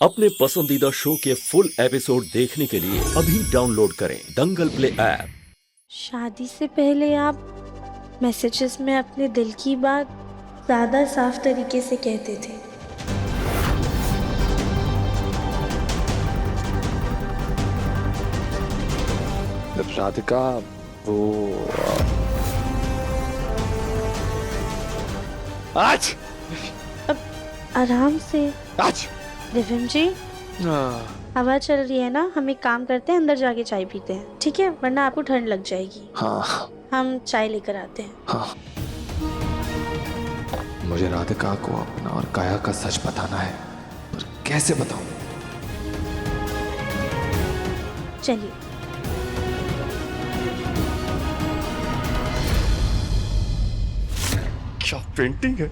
अपने पसंदीदा शो के फुल एपिसोड देखने के लिए अभी डाउनलोड करें दंगल प्ले ऐप। शादी से पहले आप मैसेजेस में अपने दिल की बात ज़्यादा साफ तरीके से कहते थे। राधिका, वो आज आराम से। आज दिव्यम जी, हवा चल रही है ना, हम एक काम करते हैं, अंदर जाके चाय पीते हैं, ठीक है? वरना आपको ठंड लग जाएगी। हाँ हम चाय लेकर आते हैं। हाँ, मुझे राधिका को अपना और काया का सच बताना है, पर कैसे बताऊं? चलिए। क्या पेंटिंग है?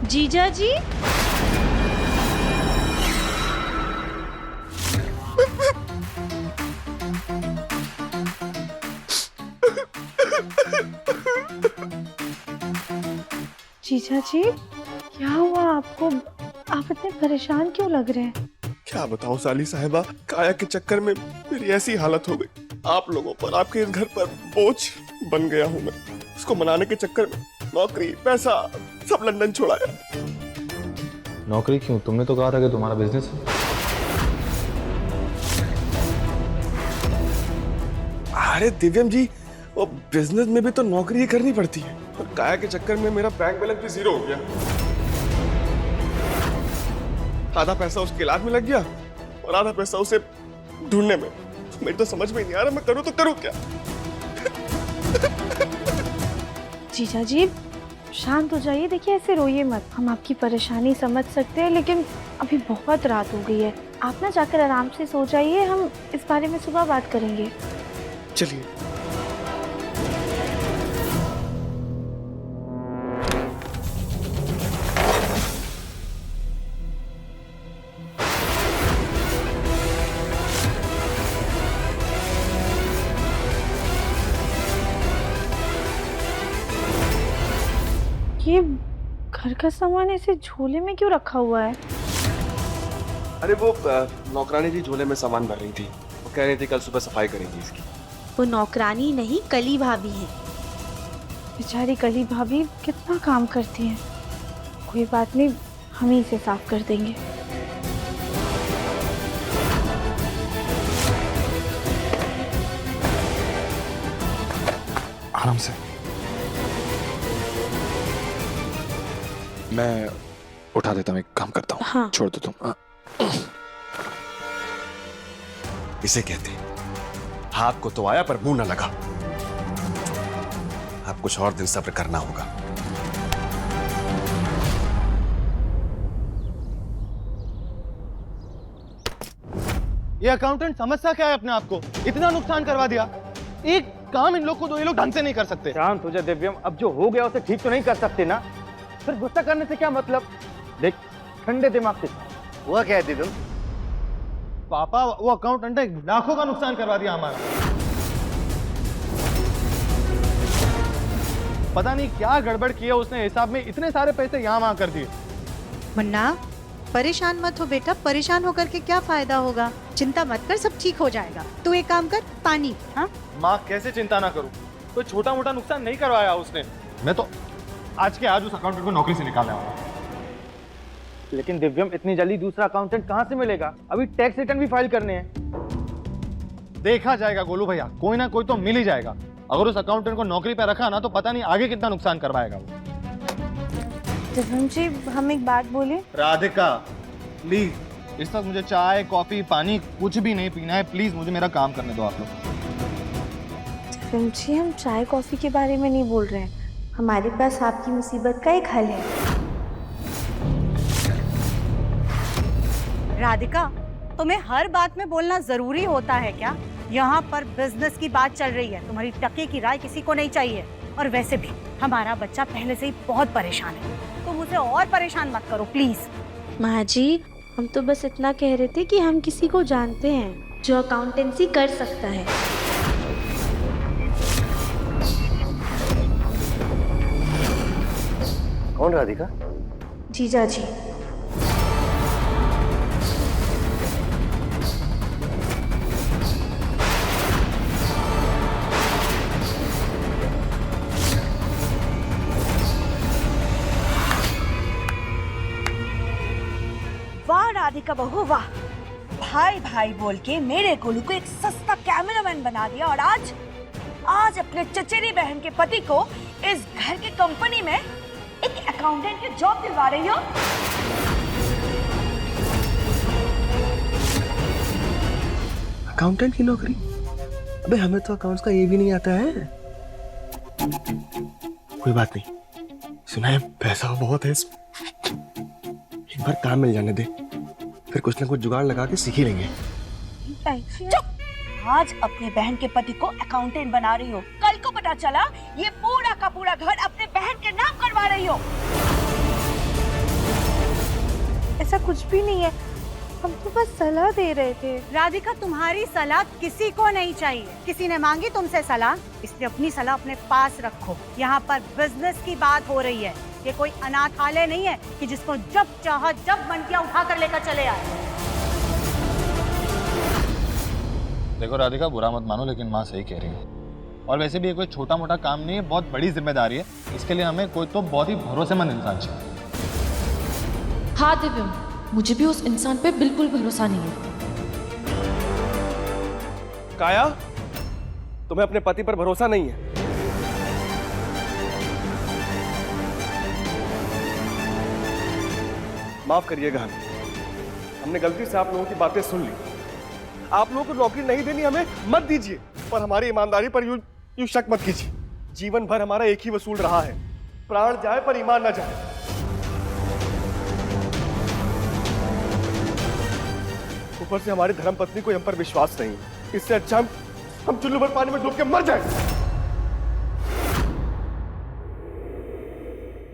जीजा जी, जीजा जी, क्या हुआ आपको? आप इतने परेशान क्यों लग रहे हैं? क्या बताऊं साली साहिबा, काया के चक्कर में मेरी ऐसी हालत हो गई। आप लोगों पर, आपके इस घर पर बोझ बन गया हूं मैं। उसको मनाने के चक्कर में नौकरी, पैसा सब लंदन छोड़ाया। नौकरी क्यों? तुमने तो कहा था कि तुम्हारा बिजनेस है। अरे दिव्यम जी, वो बिजनेस में भी तो नौकरी ही करनी पड़ती है। और काया के चक्कर में मेरा बैंक बैलेंस भी जीरो हो गया। आधा पैसा उसके इलाज में लग गया और आधा पैसा उसे ढूंढने में। मेरी तो समझ में नहीं आ रहा, मैं करूँ तो करूँ क्या? जीजा जी, शांत हो जाइए। देखिए, ऐसे रोइए मत। हम आपकी परेशानी समझ सकते हैं, लेकिन अभी बहुत रात हो गई है। आप ना जाकर आराम से सो जाइए, हम इस बारे में सुबह बात करेंगे। चलिए। ये घर का सामान ऐसे झोले में क्यों रखा हुआ है? अरे वो नौकरानी जी झोले में सामान भर रही थी। वो कह रही थी कल सुबह सफाई करेंगी इसकी। वो नौकरानी नहीं, कली भाभी है। बेचारी कली भाभी कितना काम करती हैं। कोई बात नहीं, हम ही इसे साफ कर देंगे। आराम से। मैं उठा देता हूँ, एक काम करता हूँ। हाँ। छोड़ दो तुम। इसे कहते हैं हाथ को तो आया पर मुंह न लगा। अब कुछ और दिन सब्र करना होगा। ये अकाउंटेंट समझता क्या है अपने आप को? इतना नुकसान करवा दिया। एक काम इन लोग को ये लोग ढंग से नहीं कर सकते। शांत हो जा दिव्यम, अब जो हो गया उसे ठीक तो नहीं कर सकते ना। फिर गुस्सा करने से क्या मतलब? देख, ठंडे दिमाग से। हुआ क्या है दिव्यम? पापा, वो अकाउंटेंट ने लाखों का नुकसान करवा दिया हमारा। पता नहीं क्या गड़बड़ किया उसने, हिसाब में इतने सारे पैसे यहाँ वहां कर दिए। मुन्ना, परेशान मत हो बेटा। परेशान होकर के क्या फायदा होगा? चिंता मत कर, सब ठीक हो जाएगा। तू एक काम कर, पानी। हाँ माँ, कैसे चिंता ना करूं? कोई छोटा मोटा नुकसान नहीं करवाया उसने। मैं तो आज के आज उस अकाउंटेंट को नौकरी से निकालने वाला। लेकिन दिव्यम, इतनी जल्दी दूसरा अकाउंटेंट कहाँ से मिलेगा? अभी टैक्स रिटर्न भी फाइल करने हैं। देखा जाएगा गोलू भैया, कोई ना कोई तो मिल ही जाएगा। अगर उस अकाउंटेंट को नौकरी पे रखा ना, तो पता नहीं आगे कितना नुकसान करवाएगा वो। दिव्यम जी, हम एक बात बोले। राधिका प्लीज, इस वक्त मुझे चाय, कॉफी, पानी कुछ भी नहीं पीना है। प्लीज मुझे मेरा काम करने दो आप लोग। दिव्यम जी, हम चाय कॉफी के बारे में नहीं बोल रहे हैं। हमारे पास आपकी मुसीबत का एक हल है। राधिका, तुम्हें हर बात में बोलना जरूरी होता है क्या? यहाँ पर बिजनेस की बात चल रही है, तुम्हारी टके की राय किसी को नहीं चाहिए। और वैसे भी हमारा बच्चा पहले से ही बहुत परेशान है, तुम उसे और परेशान मत करो प्लीज। माँ जी, हम तो बस इतना कह रहे थे कि हम किसी को जानते हैं जो अकाउंटेंसी कर सकता है। कौन राधिका? जीजा जी। वाह राधिका बहू वाह, भाई भाई बोल के मेरे गोलू को एक सस्ता कैमरामैन बना दिया और आज अपने चचेरी बहन के पति को इस घर की कंपनी में एक अकाउंटेंट की जॉब दिलवा रही हो। अकाउंटेंट की नौकरी? अबे हमें तो अकाउंट्स का ये भी नहीं आता है। कोई बात नहीं, सुना है पैसा बहुत है इसमें। एक बार काम मिल जाने दे, फिर कुछ ना कुछ जुगाड़ लगा के सीख ही लेंगे। चुप! आज अपने बहन के पति को अकाउंटेंट बना रही हो, कल को पता चला ये पूरा का पूरा घर अपने बहन के नाम करवा रही हो। ऐसा कुछ भी नहीं है, हम तो बस सलाह दे रहे थे। राधिका, तुम्हारी सलाह किसी को नहीं चाहिए। किसी ने मांगी तुमसे सलाह, इसलिए अपनी सलाह अपने पास रखो। यहाँ पर बिजनेस की बात हो रही है, ये कोई अनाथालय नहीं है कि जिसको जब चाहा जब मन किया उठा कर लेकर चले आए। देखो राधिका, बुरा मत मानो लेकिन माँ सही कह रही है। और वैसे भी ये कोई छोटा मोटा काम नहीं है, बहुत बड़ी जिम्मेदारी है। इसके लिए हमें कोई तो बहुत ही भरोसेमंद इंसान चाहिए। हाँ दिव्यम, मुझे भी उस इंसान पे बिल्कुल भरोसा नहीं है। काया, तुम्हें अपने पति पर भरोसा नहीं है? माफ करिएगा हमने गलती से आप लोगों की बातें सुन ली। आप लोगों को नौकरी नहीं देनी हमें मत दीजिए, पर हमारी ईमानदारी पर यूं शक मत कीजिए। जीवन भर हमारा एक ही वसूल रहा है, प्राण जाए पर ईमान ना जाए। ऊपर से हमारी धर्मपत्नी को हम पर विश्वास नहीं है। इससे अच्छा हम चुल्लू भर पानी में डूब के मर जाए।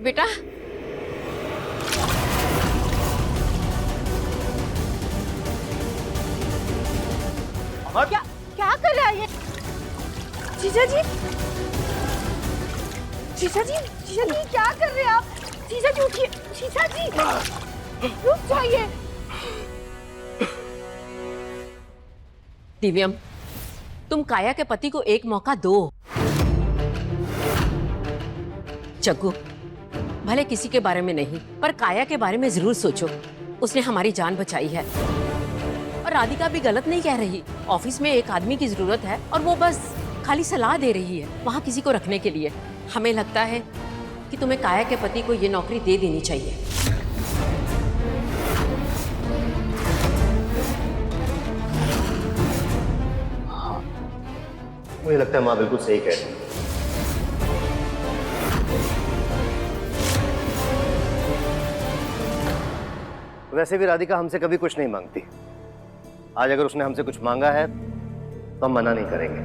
बेटा, क्या कर रहा है ये? जीजा जी, जीजा जी, जीजा जी क्या कर रहे हैं आप? जीजा जी उठिए, जीजा जी रुक जाइए। दिव्यम, तुम काया के पति को एक मौका दो। जग्गू, भले किसी के बारे में नहीं, पर काया के बारे में जरूर सोचो। उसने हमारी जान बचाई है। और राधिका भी गलत नहीं कह रही। ऑफिस में एक आदमी की जरूरत है और वो बस खाली सलाह दे रही है वहाँ किसी को रखने के लिए। हमें लगता है कि तुम्हें काया के पति को ये नौकरी दे देनी चाहिए। मुझे लगता है माँ बिल्कुल सही कह रही है। वैसे भी राधिका हमसे कभी कुछ नहीं मांगती। आज अगर उसने हमसे कुछ मांगा है तो हम मना नहीं करेंगे।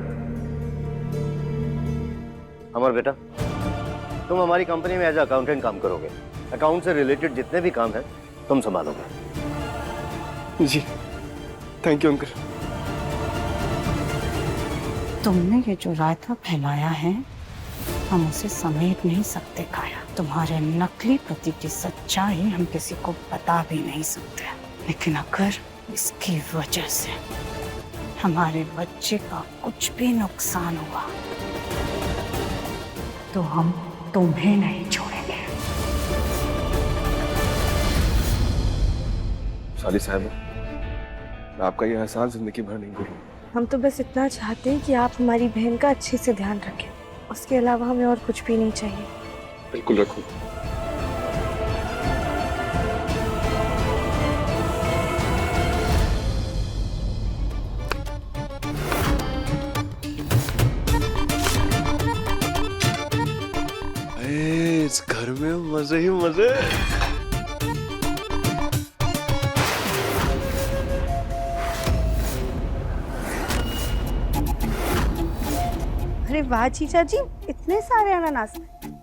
अमर बेटा, तुम हमारी कंपनी में एज अकाउंटेंट काम करोगे। अकाउंट से रिलेटेड जितने भी काम हैं तुम संभालोगे। जी थैंक यू अंकल। तुमने ये जो रायता फैलाया है हम उसे समेट नहीं सकते काया। तुम्हारे नकली पति की सच्चाई हम किसी को बता भी नहीं सकते, लेकिन अगर इसकी वजह से हमारे बच्चे का कुछ भी नुकसान हुआ तो हम तुम्हें नहीं छोड़ेंगे। साली साहब, मैं आपका ये एहसान जिंदगी भर नहीं भूलूंगा। हम तो बस इतना चाहते हैं कि आप हमारी बहन का अच्छे से ध्यान रखें, उसके अलावा हमें और कुछ भी नहीं चाहिए। बिल्कुल रखूं। इस घर में मजे ही मजे। अरे वाह जीजा जी, इतने सारे अनानास।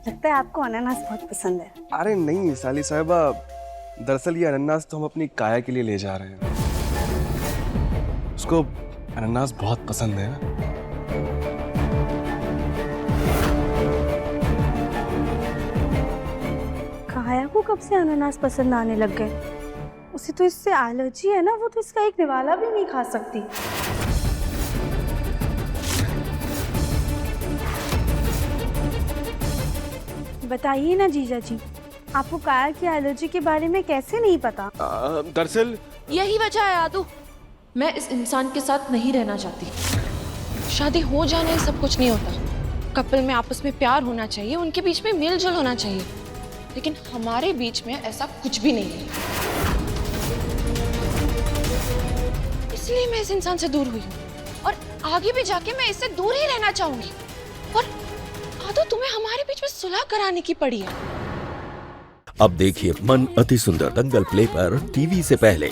लगता है आपको अनानास बहुत पसंद है। अरे नहीं साली साहिबा, दरअसल ये अनानास तो हम अपनी काया के लिए ले जा रहे हैं। उसको अनानास बहुत पसंद है ना। काया को कब से अनानास पसंद आने लग गए? उसे तो इससे एलर्जी है ना, वो तो इसका एक निवाला भी नहीं खा सकती। बताइए ना जीजा जी, आपको काया की एलर्जी के बारे में कैसे नहीं पता? दरअसल यही वजह है आदू, मैं इस इंसान के साथ नहीं रहना चाहती। शादी हो जाने सब कुछ नहीं होता। कपल में आपस में प्यार होना चाहिए, उनके बीच में मेल जोल होना चाहिए, लेकिन हमारे बीच में ऐसा कुछ भी नहीं है। इसलिए मैं इस इंसान से दूर हुई हूँ और आगे भी जाके मैं इससे दूर ही रहना चाहूंगी। और आदू, तुम्हें हमारे बीच में सुलह कराने की पड़ी है। अब देखिए मन अति सुंदर दंगल प्ले पर टीवी से पहले।